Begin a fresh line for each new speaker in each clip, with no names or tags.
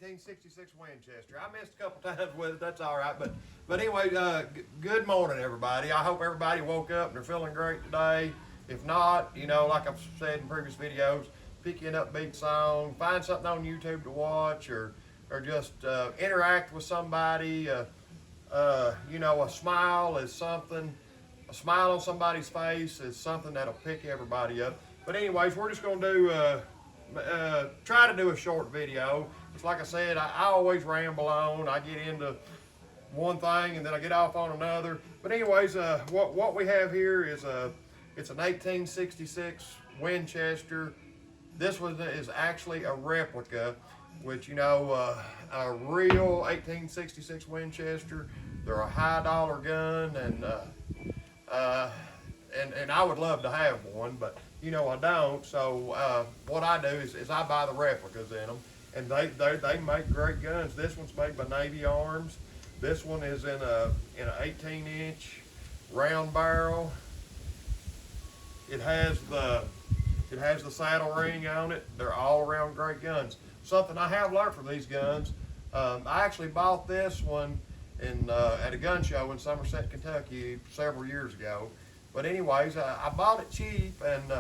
1866 Winchester. I missed a couple times with it. That's all right. But anyway, good morning, everybody. I hope everybody woke up and they're feeling great today. If not, you know, like I've said in previous videos, pick you an upbeat song, find something on YouTube to watch, or just interact with somebody. You know, a smile is something. A smile on somebody's face is something that'll pick everybody up. But anyways, we're just gonna do try to do a short video. It's like I said, I always ramble on. I get into one thing and then I get off on another. But anyways, what we have here is it's an 1866 Winchester. This one is actually a replica, which, you know, a real 1866 Winchester. They're a high dollar gun, and I would love to have one, but you know I don't. So what I do is I buy the replicas in them, and they make great guns. This one's made by Navy Arms. This one is in an 18-inch round barrel. It has the saddle ring on it. They're all around great guns. Something I have learned from these guns. I actually bought this one at a gun show in Somerset, Kentucky several years ago. But anyways, I bought it cheap and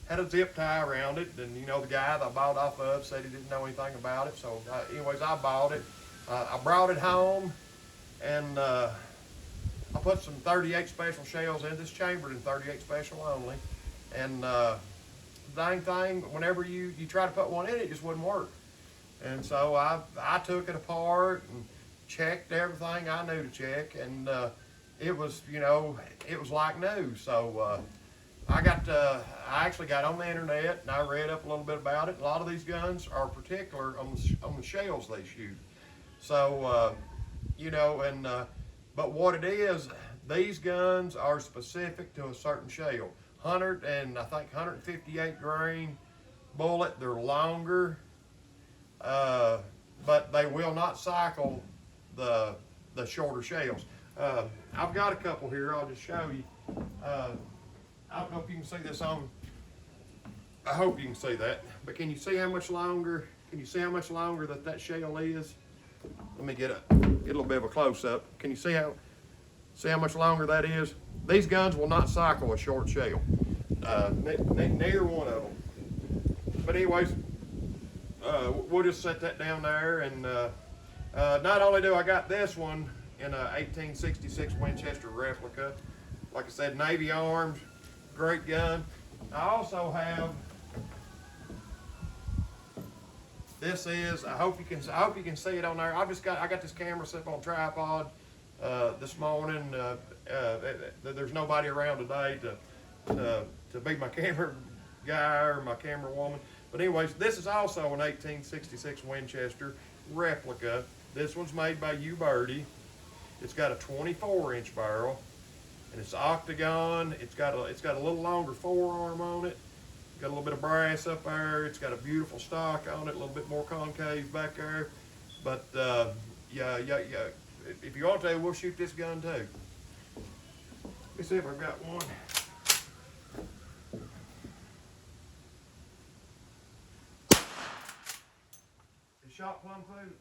had a zip tie around it. And you know, the guy that I bought off of said he didn't know anything about it. So anyways, I bought it. I brought it home, and I put some 38 special shells in. This chambered in 38 special only. And dang thing, whenever you try to put one in, it just wouldn't work. And so I took it apart and checked everything I knew to check, and it was, you know, it was like new. So I actually got on the internet and I read up a little bit about it. A lot of these guns are particular on the shells they shoot. So you know, and but what it is, these guns are specific to a certain shell. 158 grain bullet. They're longer, but they will not cycle the shorter shells. I've got a couple here. I'll just show you. I don't know if you can see this on. I hope you can see that. But can you see how much longer? Can you see how much longer that shell is? Let me get a little bit of a close up. Can you see how much longer that is? These guns will not cycle a short shell. Neither one of them. But anyways, we'll just set that down there. And not only do I got this one in a 1866 Winchester replica, like I said, Navy Arms, great gun. I also have, this is, I hope you can see it on there. I got this camera set up on a tripod this morning. There's nobody around today to be my camera guy or my camera woman. But anyways, this is also an 1866 Winchester replica. This one's made by Uberti. It's got a 24-inch barrel, and it's octagon. It's got a little longer forearm on it. Got a little bit of brass up there. It's got a beautiful stock on it, a little bit more concave back there. But yeah. If you want to, we'll shoot this gun too. Let's see if I've got one. It shot plumb through.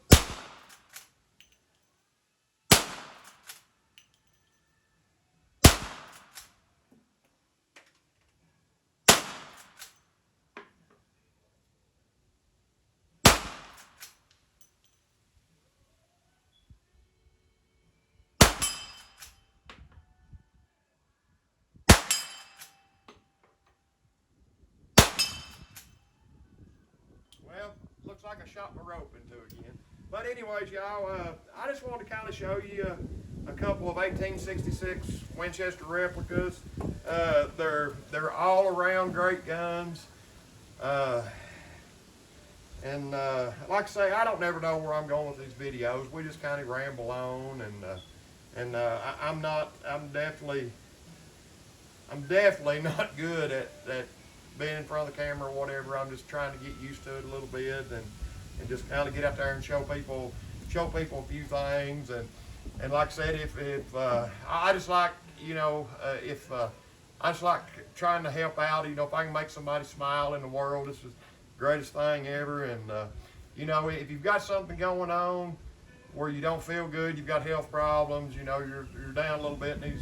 Well, looks like I shot my rope into it again. But anyways, y'all, I just wanted to kind of show you a couple of 1866 Winchester replicas. They're all around great guns. And like I say, I don't never know where I'm going with these videos. We just kind of ramble on, and I'm definitely not good at being in front of the camera or whatever. I'm just trying to get used to it a little bit, and just kind of get out there and show people a few things. And like I said, if I just like, you know, I just like trying to help out. You know, if I can make somebody smile in the world, this is the greatest thing ever. And you know, if you've got something going on where you don't feel good, you've got health problems, you know, you're down a little bit in these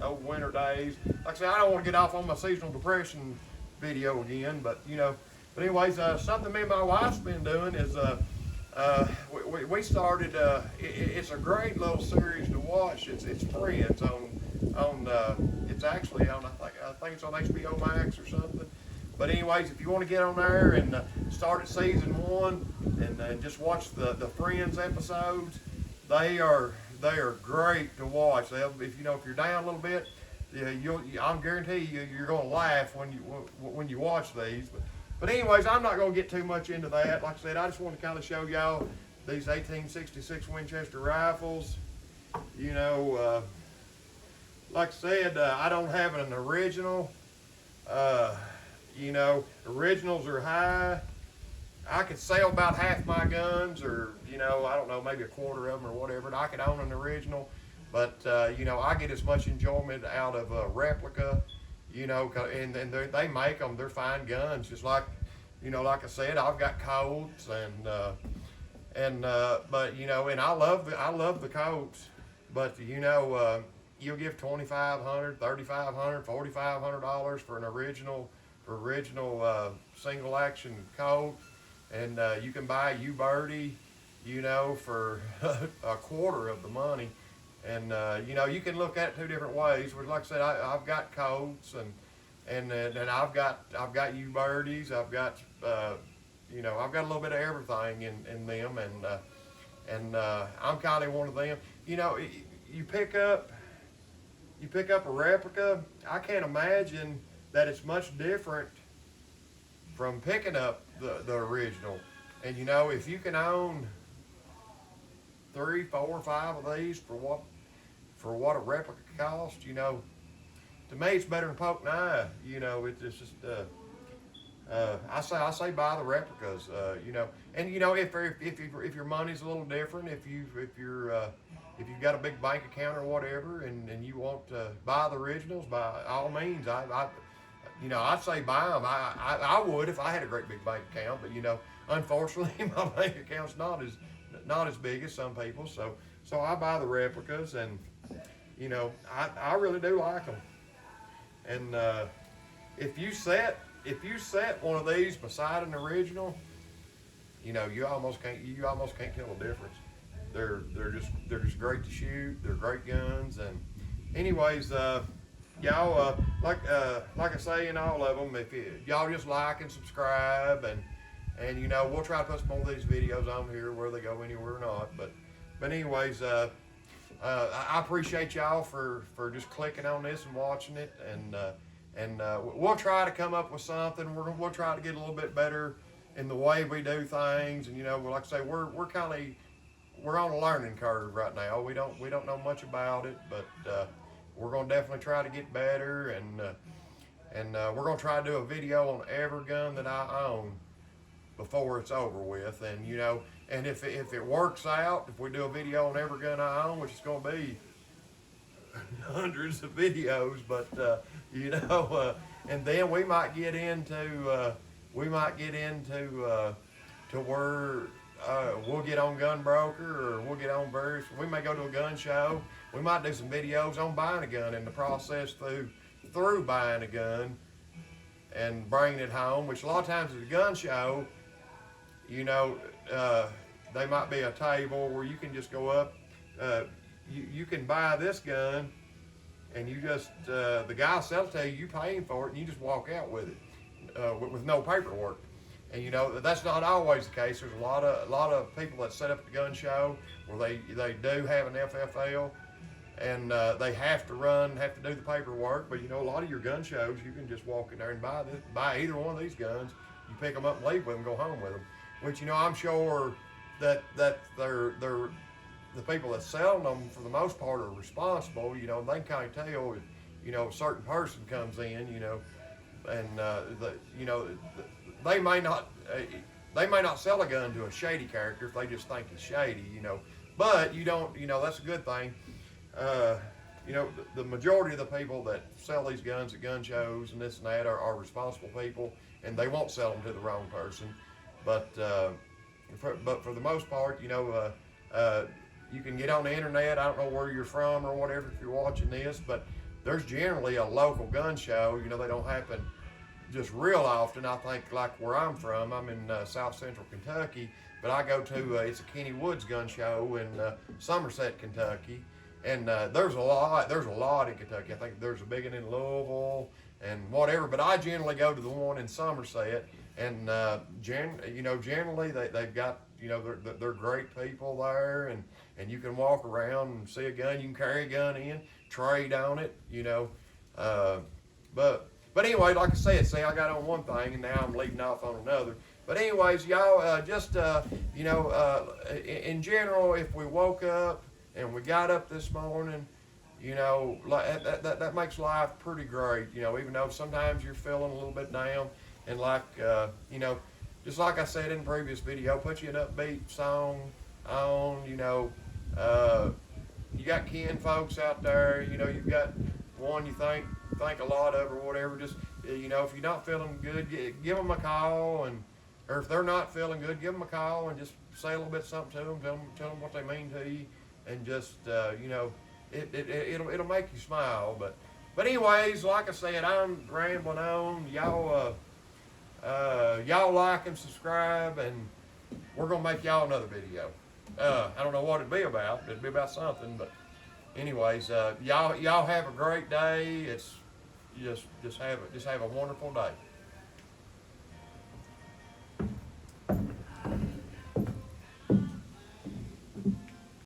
old winter days. Like I say, I don't want to get off on my seasonal depression video again, but you know, but anyways, something me and my wife's been doing is we started. It's a great little series to watch. It's free. It's on. It's actually on. I think it's on HBO Max or something. But anyways, if you want to get on there and start at season 1 and just watch the Friends episodes, they are great to watch. If you're down a little bit, I'm guarantee you're going to laugh when you watch these. But anyways, I'm not going to get too much into that. Like I said, I just want to kind of show y'all these 1866 Winchester rifles. You know, like I said, I don't have an original. You know, originals are high. I could sell about half my guns, or you know, I don't know, maybe a quarter of them or whatever. And I could own an original, but you know, I get as much enjoyment out of a replica. You know, and they make them. They're fine guns, just like, you know, like I said, I've got Colts but you know, and I love the Colts, but you know, you'll give $2,500, $3,500, $4,500 for an original single action Colt, and you can buy Uberti, you know, for a quarter of the money. And you know, you can look at it 2 different ways. But like I said, I've got Colts and I've got Ubertis. I've got you know, I've got a little bit of everything in them, and I'm kind of one of them. You know, you pick up a replica. I can't imagine that it's much different from picking up the original. And you know, if you can own 3, 4, 5 of these for what a replica costs, you know, to me it's better than poking an eye. You know, it's just I say buy the replicas. You know, and you know, if your money's a little different, if you've got a big bank account or whatever, and you want to buy the originals, by all means, you know, I'd say buy them. I would if I had a great big bank account, but you know, unfortunately, my bank account's not as big as some people. So I buy the replicas, and you know, I really do like them. And if you set one of these beside an original, you know, you almost can't tell the difference. They're just great to shoot. They're great guns. And anyways, y'all, like I say in all of them, if y'all just like and subscribe, and you know, we'll try to put some more of these videos on here, where they go anywhere or not. But anyways, I appreciate y'all for just clicking on this and watching it, and we'll try to come up with something. We'll try to get a little bit better in the way we do things. And you know, like I say, we're on a learning curve right now. We don't know much about it, but we're gonna definitely try to get better, and we're gonna try to do a video on every gun that I own before it's over with. And you know, and if it works out, if we do a video on every gun I own, which is gonna be hundreds of videos, but you know, and then we might get into to where we'll get on Gun Broker, or we'll get on various. We may go to a gun show. We might do some videos on buying a gun and the process through buying a gun and bringing it home. Which a lot of times at a gun show, you know, they might be a table where you can just go up. You can buy this gun, and you just the guy will sell it to you. You paying for it, and you just walk out with it with no paperwork. And you know, that's not always the case. There's a lot of people that set up the gun show where they do have an FFL, and they have to do the paperwork. But you know, a lot of your gun shows, you can just walk in there and buy either one of these guns. You pick them up and leave with them, go home with them. Which, you know, I'm sure that they're the people that sell them for the most part are responsible. You know, they can kind of tell if, you know, a certain person comes in, you know, and they may not sell a gun to a shady character if they just think it's shady, you know. But you don't, you know, that's a good thing. You know, the majority of the people that sell these guns at gun shows and this and that are responsible people, and they won't sell them to the wrong person. But but for the most part, you can get on the internet. I don't know where you're from or whatever if you're watching this, but there's generally a local gun show. They don't happen just real often. I think like where I'm from, I'm in South Central Kentucky, but I go to it's a Kenny Woods gun show in Somerset, Kentucky, and there's a lot in Kentucky. I think there's a big one in Louisville and whatever, but I generally go to the one in Somerset, and generally they've got they're great people there, and you can walk around and see a gun. You can carry a gun in, trade on it, but anyway, like I said, see, I got on one thing and now I'm leading off on another. But anyways, y'all, in general, if we woke up and we got up this morning, like that makes life pretty great. Even though sometimes you're feeling a little bit down, and like just like I said in the previous video, put you an upbeat song on. You got kin folks out there. You've got one you think a lot of or whatever. Just if you're not feeling good, give them a call, or if they're not feeling good, give them a call and just say a little bit something to them. Tell them what they mean to you, and just it'll make you smile. But anyways, like I said, I'm rambling on. Y'all like and subscribe, and we're gonna make y'all another video. I don't know what it'd be about. It'd be about something, but anyways, y'all have a great day. It's just have a wonderful day.